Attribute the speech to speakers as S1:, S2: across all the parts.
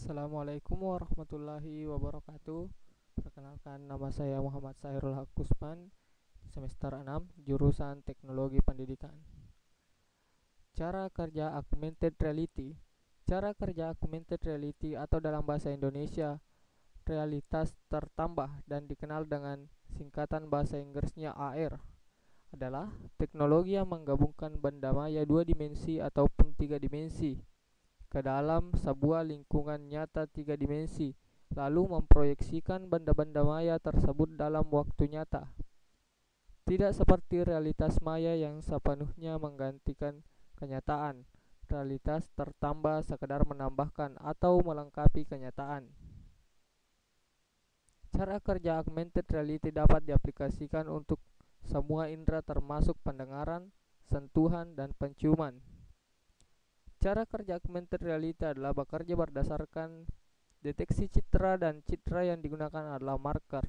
S1: Assalamualaikum warahmatullahi wabarakatuh. Perkenalkan, nama saya Muhammad Sahirul Hakusman, semester 6, jurusan Teknologi Pendidikan. Cara kerja augmented reality. Cara kerja augmented reality atau dalam bahasa Indonesia realitas tertambah dan dikenal dengan singkatan bahasa Inggrisnya AR adalah teknologi yang menggabungkan benda maya dua dimensi ataupun tiga dimensi ke dalam sebuah lingkungan nyata tiga dimensi, lalu memproyeksikan benda-benda maya tersebut dalam waktu nyata. Tidak seperti realitas maya yang sepenuhnya menggantikan kenyataan. Realitas tertambah sekedar menambahkan atau melengkapi kenyataan. Cara kerja augmented reality dapat diaplikasikan untuk semua indera termasuk pendengaran, sentuhan, dan penciuman. Cara kerja augmented reality adalah bekerja berdasarkan deteksi citra dan citra yang digunakan adalah marker.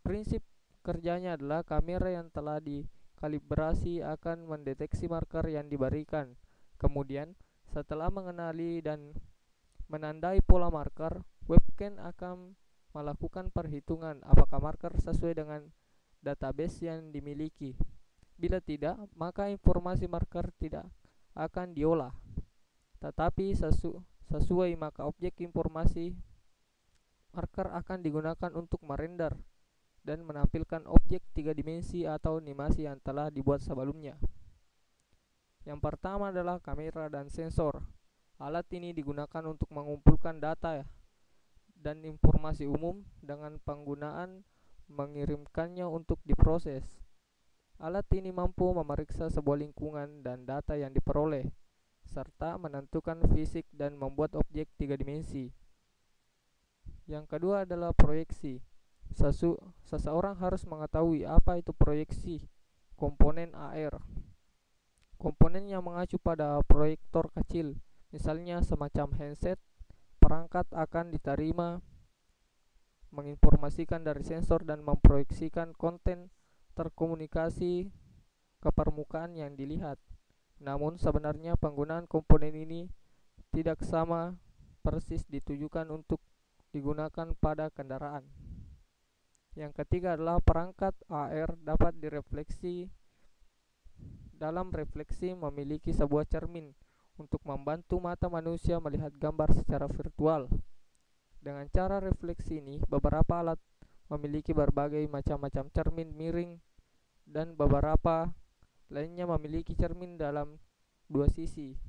S1: Prinsip kerjanya adalah kamera yang telah dikalibrasi akan mendeteksi marker yang diberikan. Kemudian, setelah mengenali dan menandai pola marker, webcam akan melakukan perhitungan apakah marker sesuai dengan database yang dimiliki. Bila tidak, maka informasi marker tidak akan diolah, tetapi sesuai maka objek informasi marker akan digunakan untuk merender dan menampilkan objek tiga dimensi atau animasi yang telah dibuat sebelumnya. Yang pertama adalah kamera dan sensor. Alat ini digunakan untuk mengumpulkan data dan informasi umum dengan penggunaan mengirimkannya untuk diproses. Alat ini mampu memeriksa sebuah lingkungan dan data yang diperoleh, serta menentukan fisik dan membuat objek tiga dimensi. Yang kedua adalah proyeksi. Seseorang harus mengetahui apa itu proyeksi. Komponen AR. Komponen yang mengacu pada proyektor kecil, misalnya semacam handset. Perangkat akan diterima, menginformasikan dari sensor dan memproyeksikan konten terkomunikasi ke permukaan yang dilihat. Namun sebenarnya penggunaan komponen ini tidak sama persis ditujukan untuk digunakan pada kendaraan. Yang ketiga adalah perangkat AR dapat direfleksi. Dalam refleksi memiliki sebuah cermin untuk membantu mata manusia melihat gambar secara virtual. Dengan cara refleksi ini, beberapa alat memiliki berbagai macam-macam cermin miring dan beberapa lainnya memiliki cermin dalam dua sisi.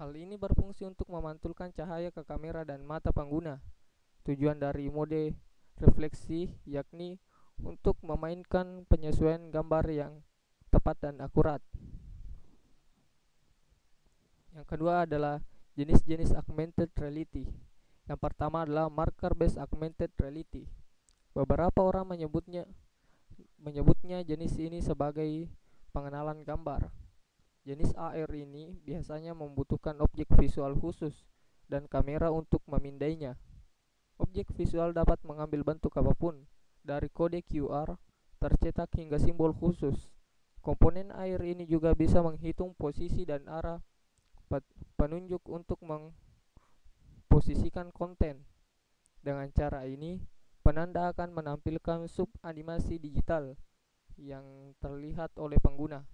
S1: Hal ini berfungsi untuk memantulkan cahaya ke kamera dan mata pengguna. Tujuan dari mode refleksi yakni untuk memainkan penyesuaian gambar yang tepat dan akurat. Yang kedua adalah jenis-jenis augmented reality. Yang pertama adalah marker based augmented reality. Beberapa orang menyebutnya jenis ini sebagai pengenalan gambar. Jenis AR ini biasanya membutuhkan objek visual khusus dan kamera untuk memindainya. Objek visual dapat mengambil bentuk apapun, dari kode QR tercetak hingga simbol khusus. Komponen AR ini juga bisa menghitung posisi dan arah penunjuk untuk memposisikan konten. Dengan cara ini, penanda akan menampilkan sub-animasi digital yang terlihat oleh pengguna.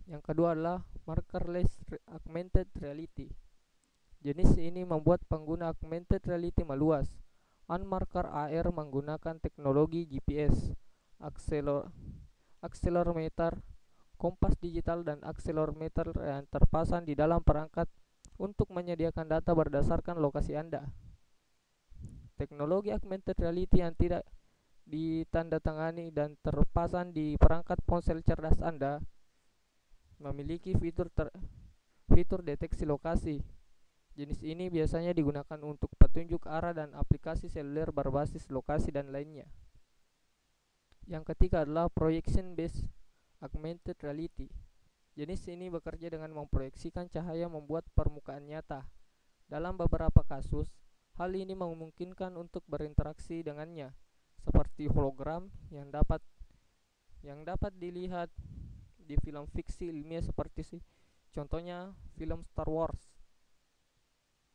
S1: Yang kedua adalah markerless augmented reality. Jenis ini membuat pengguna augmented reality meluas. Unmarker AR menggunakan teknologi GPS, akselerometer, kompas digital dan akselerometer yang terpasang di dalam perangkat untuk menyediakan data berdasarkan lokasi Anda. Teknologi augmented reality yang tidak ditandatangani dan terpasang di perangkat ponsel cerdas Anda memiliki fitur deteksi lokasi. Jenis ini biasanya digunakan untuk petunjuk arah dan aplikasi seluler berbasis lokasi dan lainnya. Yang ketiga adalah projection based augmented reality. Jenis ini bekerja dengan memproyeksikan cahaya membuat permukaan nyata. Dalam beberapa kasus, hal ini memungkinkan untuk berinteraksi dengannya, seperti hologram yang dapat dilihat di film fiksi ilmiah seperti contohnya film Star Wars.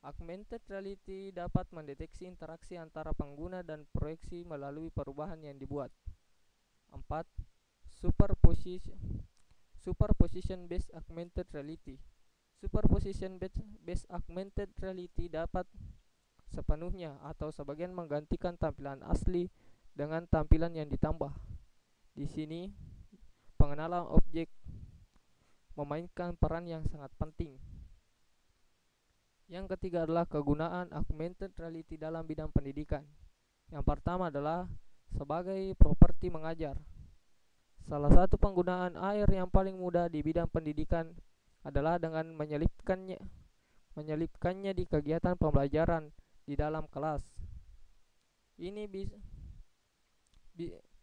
S1: Augmented reality dapat mendeteksi interaksi antara pengguna dan proyeksi melalui perubahan yang dibuat. 4. Superposition based augmented reality. Superposition based augmented reality dapat sepenuhnya atau sebagian menggantikan tampilan asli dengan tampilan yang ditambah. Di sini, pengenalan objek memainkan peran yang sangat penting. Yang ketiga adalah kegunaan augmented reality dalam bidang pendidikan. Yang pertama adalah sebagai properti mengajar. Salah satu penggunaan AR yang paling mudah di bidang pendidikan adalah dengan menyelipkannya di kegiatan pembelajaran di dalam kelas. Ini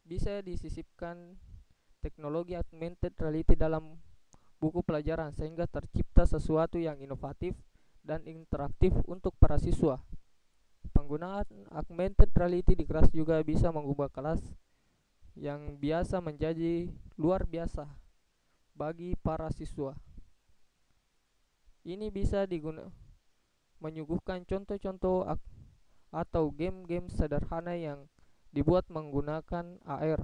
S1: bisa disisipkan teknologi augmented reality dalam buku pelajaran sehingga tercipta sesuatu yang inovatif dan interaktif untuk para siswa. Penggunaan augmented reality di kelas juga bisa mengubah kelas yang biasa menjadi luar biasa bagi para siswa. Ini bisa menyuguhkan contoh-contoh atau game-game sederhana yang dibuat menggunakan AR.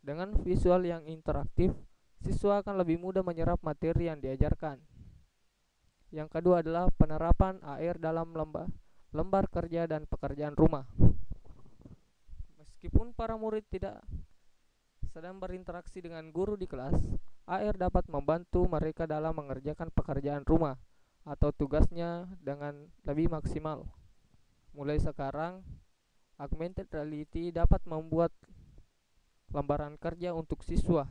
S1: Dengan visual yang interaktif, siswa akan lebih mudah menyerap materi yang diajarkan. Yang kedua adalah penerapan AR dalam lembar kerja dan pekerjaan rumah. Meskipun para murid tidak sedang berinteraksi dengan guru di kelas, AR dapat membantu mereka dalam mengerjakan pekerjaan rumah atau tugasnya dengan lebih maksimal. Mulai sekarang, augmented reality dapat membuat lembaran kerja untuk siswa.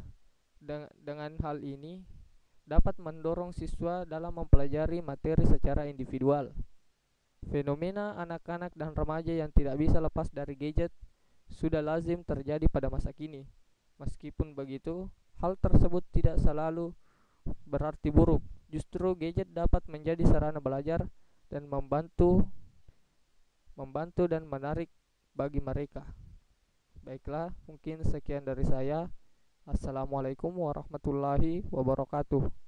S1: Dengan hal ini, dapat mendorong siswa dalam mempelajari materi secara individual. Fenomena anak-anak dan remaja yang tidak bisa lepas dari gadget sudah lazim terjadi pada masa kini. Meskipun begitu, hal tersebut tidak selalu berarti buruk. Justru gadget dapat menjadi sarana belajar dan membantu dan menarik bagi mereka. Baiklah, mungkin sekian dari saya. Assalamualaikum warahmatullahi wabarakatuh.